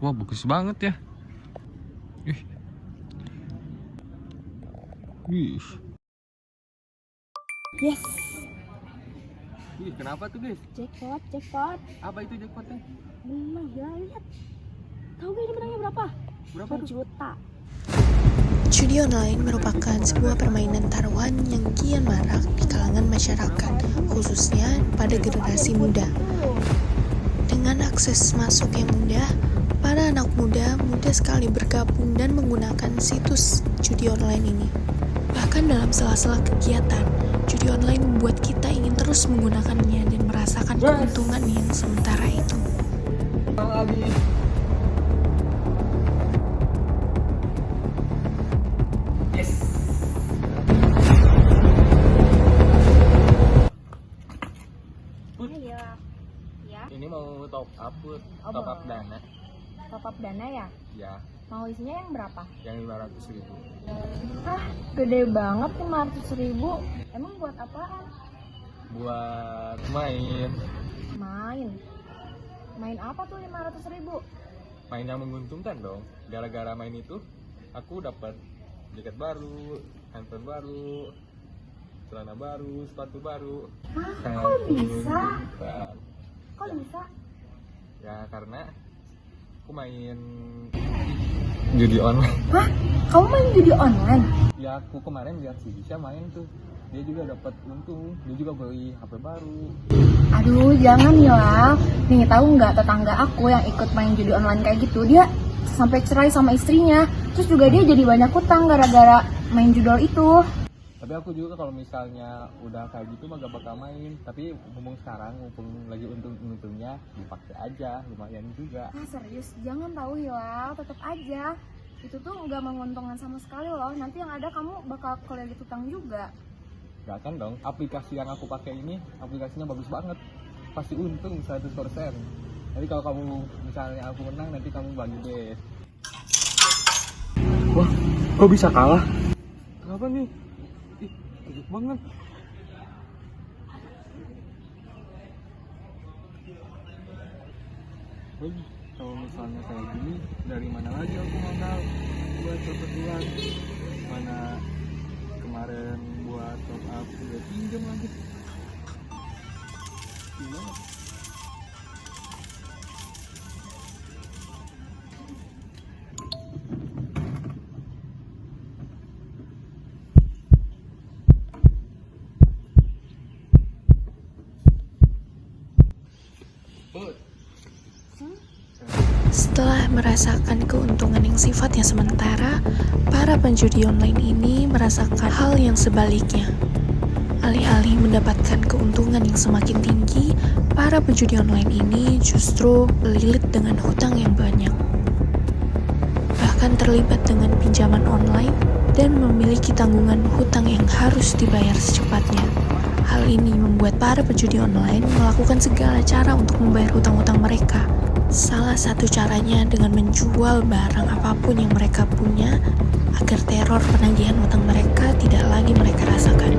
Wah, bagus banget ya. Ih. Wih. Yes, Ih, kenapa tuh, guys? jackpot. Apa itu jackpotnya? Menang ya, lihat. Tahu gak ini menangnya berapa? Berapa tuh? 1 juta. Judi online merupakan sebuah permainan taruhan yang kian marak di kalangan masyarakat, khususnya pada generasi muda. Dengan akses masuk yang mudah, para anak muda mudah sekali bergabung dan menggunakan situs judi online ini. Bahkan dalam sela-sela kegiatan, judi online membuat kita ingin terus menggunakannya dan merasakan keuntungan yang sementara itu. Iya. Ya, Ini mau top up boleh. dana. top up dana ya. Ya, Mau isinya yang berapa? yang 500.000. Ah, gede banget 500.000. Emang buat apaan? Buat main. Main apa tuh 500.000? Main yang menguntungkan dong. Gara-gara main itu, aku dapat jaket baru, handphone baru, celana baru, sepatu baru. Hah, Sangat kok bisa? menguntungkan. Kok bisa? Ya karena aku main judi online. Hah? Kamu main judi online? Ya aku kemarin lihat si Bisa main tuh, dia juga dapat untung, dia juga beli HP baru. Aduh, jangan ya. Nih, tahu nggak tetangga aku yang ikut main judi online kayak gitu, dia sampai cerai sama istrinya. Terus juga dia jadi banyak utang gara-gara main judol itu. Tapi aku juga kalau misalnya udah kayak gitu mah gak bakal main. Tapi ngomong sekarang, mumpung lagi untung-untungnya, dipakai aja, lumayan juga. Ah, serius, jangan tahu Hilal, tetap aja. Itu tuh nggak menguntungkan sama sekali loh. Nanti yang ada kamu bakal kelilit utang juga. Gak kan dong, aplikasi yang aku pakai ini, aplikasinya bagus banget. Pasti untung 100%. Jadi kalau kamu, misalnya aku menang, nanti kamu bagi deh. Wah, kok bisa kalah? Kenapa nih? Ih, sejuk banget. Wih, kalau misalnya kayak gini, dari mana lagi aku modal buat dapat uang? Mana kemarin buat top up udah pinjam lagi. Gimana? Setelah merasakan keuntungan yang sifatnya sementara, para penjudi online ini merasakan hal yang sebaliknya. Alih-alih mendapatkan keuntungan yang semakin tinggi, para penjudi online ini justru melilit dengan hutang yang banyak. Bahkan terlibat dengan pinjaman online dan memiliki tanggungan hutang yang harus dibayar secepatnya. Hal ini membuat para penjudi online melakukan segala cara untuk membayar hutang-hutang mereka. Salah satu caranya dengan menjual barang apapun yang mereka punya agar teror penagihan hutang mereka tidak lagi mereka rasakan.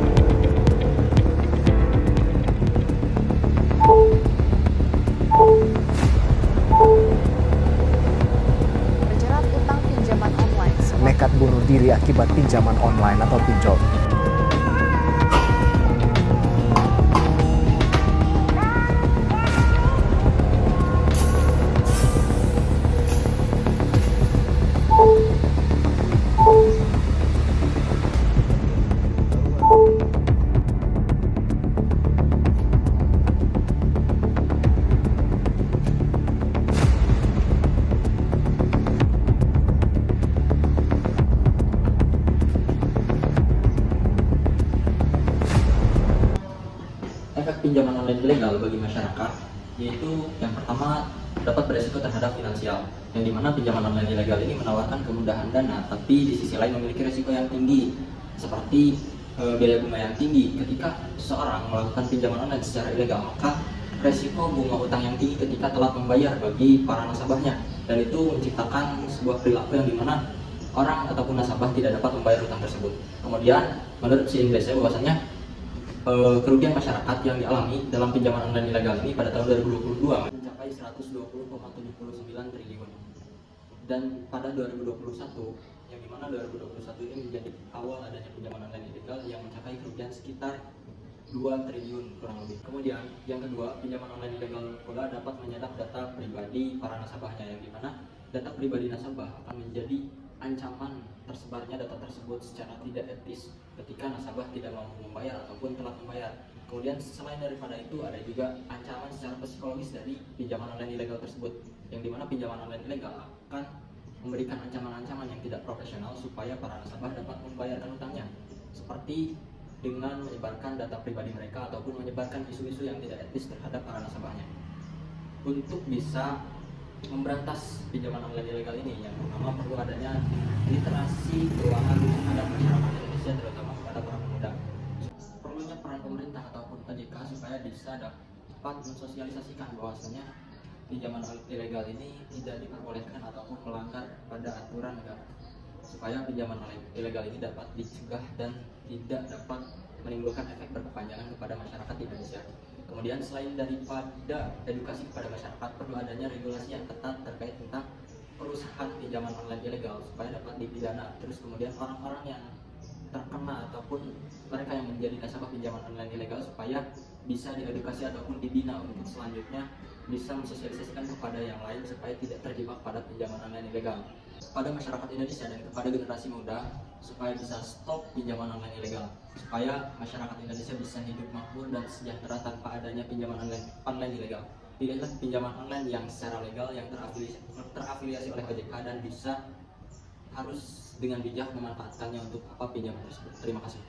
Terjerat utang pinjaman online. Nekat bunuh diri akibat pinjaman online atau pinjol. Efek pinjaman online ilegal bagi masyarakat yaitu yang pertama dapat beresiko terhadap finansial, yang dimana pinjaman online ilegal ini menawarkan kemudahan dana tapi di sisi lain memiliki resiko yang tinggi seperti biaya bunga yang tinggi. Ketika seseorang melakukan pinjaman online secara ilegal, maka resiko bunga utang yang tinggi ketika telat membayar bagi para nasabahnya, dan itu menciptakan sebuah perilaku yang dimana orang ataupun nasabah tidak dapat membayar utang tersebut. Kemudian menurut si Indonesia bahwasanya kerugian masyarakat yang dialami dalam pinjaman online ilegal ini pada tahun 2022 mencapai 120,79 triliun. Dan pada 2021, yang dimana 2021 ini menjadi awal adanya pinjaman online ilegal yang mencapai kerugian sekitar 2 triliun kurang lebih. Kemudian yang kedua, pinjaman online ilegal pula dapat menyadap data pribadi para nasabahnya, yang dimana data pribadi nasabah akan menjadi ancaman tersebarnya data tersebut secara tidak etis ketika nasabah tidak mampu membayar ataupun telat membayar. Kemudian selain daripada itu ada juga ancaman secara psikologis dari pinjaman online ilegal tersebut, yang dimana pinjaman online ilegal akan memberikan ancaman-ancaman yang tidak profesional supaya para nasabah dapat membayarkan utangnya, seperti dengan menyebarkan data pribadi mereka ataupun menyebarkan isu-isu yang tidak etis terhadap para nasabahnya. Untuk bisa memberantas pinjaman online ilegal ini, yang pertama perlu adanya literasi keuangan terhadap masyarakat Indonesia, terutama kepada para pemuda. Perlunya peran pemerintah ataupun OJK supaya bisa dapat mensosialisasikan bahwasanya pinjaman ilegal ini tidak diperbolehkan ataupun melanggar pada aturan negara, supaya pinjaman ilegal ini dapat dicegah dan tidak dapat menimbulkan efek berkepanjangan kepada masyarakat di Indonesia. Kemudian selain daripada edukasi kepada masyarakat, perlu adanya regulasi yang ketat terkait tentang perusahaan pinjaman online ilegal supaya dapat dipidana. Terus kemudian orang-orang yang terkena ataupun mereka yang menjadi nasabah pinjaman online ilegal supaya bisa diedukasi ataupun dibina untuk selanjutnya bisa mensosialisasikan kepada yang lain supaya tidak terjebak pada pinjaman online ilegal. Kepada masyarakat Indonesia dan kepada generasi muda supaya bisa stop pinjaman online ilegal, supaya masyarakat Indonesia bisa hidup makmur dan sejahtera tanpa adanya pinjaman online ilegal. Pilihlah pinjaman online yang secara legal, yang terafiliasi oleh OJK dan bisa harus dengan bijak memanfaatkannya untuk apa pinjaman tersebut. Terima kasih.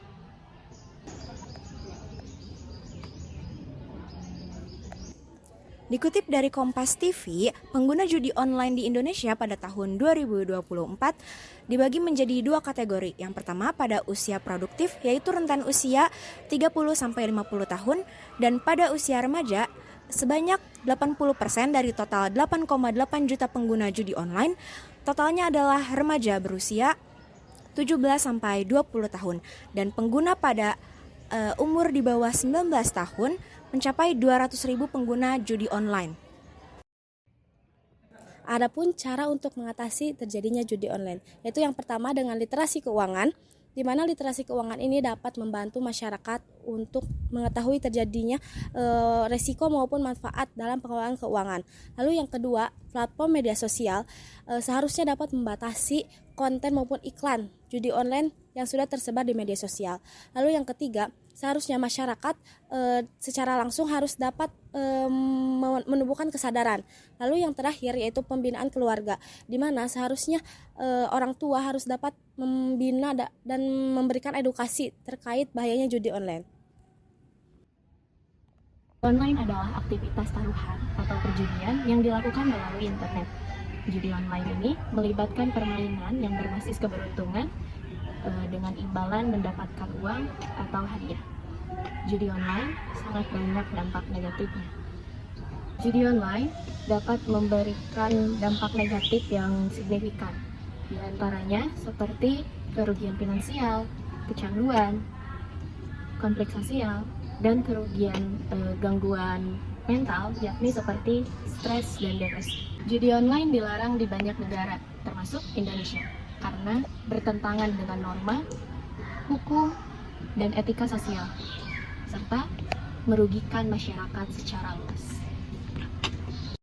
Dikutip dari Kompas TV, pengguna judi online di Indonesia pada tahun 2024 dibagi menjadi 2 kategori. Yang pertama pada usia produktif, yaitu rentan usia 30-50 tahun, dan pada usia remaja sebanyak 80% dari total 8,8 juta pengguna judi online. Totalnya adalah remaja berusia 17-20 tahun, dan pengguna pada umur di bawah 19 tahun mencapai 200.000 pengguna judi online. Adapun cara untuk mengatasi terjadinya judi online, yaitu yang pertama dengan literasi keuangan, di mana literasi keuangan ini dapat membantu masyarakat untuk mengetahui terjadinya resiko maupun manfaat dalam pengelolaan keuangan. Lalu yang kedua, platform media sosial seharusnya dapat membatasi konten maupun iklan judi online yang sudah tersebar di media sosial. Lalu yang ketiga, seharusnya masyarakat secara langsung harus dapat menumbuhkan kesadaran. Lalu yang terakhir yaitu pembinaan keluarga, di mana seharusnya orang tua harus dapat membina dan memberikan edukasi terkait bahayanya judi online. Online adalah aktivitas taruhan atau perjudian yang dilakukan melalui internet. Judi online ini melibatkan permainan yang berbasis keberuntungan dengan imbalan mendapatkan uang atau hadiah. Judi online sangat banyak dampak negatifnya. Judi online dapat memberikan dampak negatif yang signifikan, di antaranya seperti kerugian finansial, kecanduan, konflik sosial, dan kerugian gangguan mental, yakni seperti stres dan depresi. Judi online dilarang di banyak negara, termasuk Indonesia, karena bertentangan dengan norma, hukum, dan etika sosial, serta merugikan masyarakat secara luas.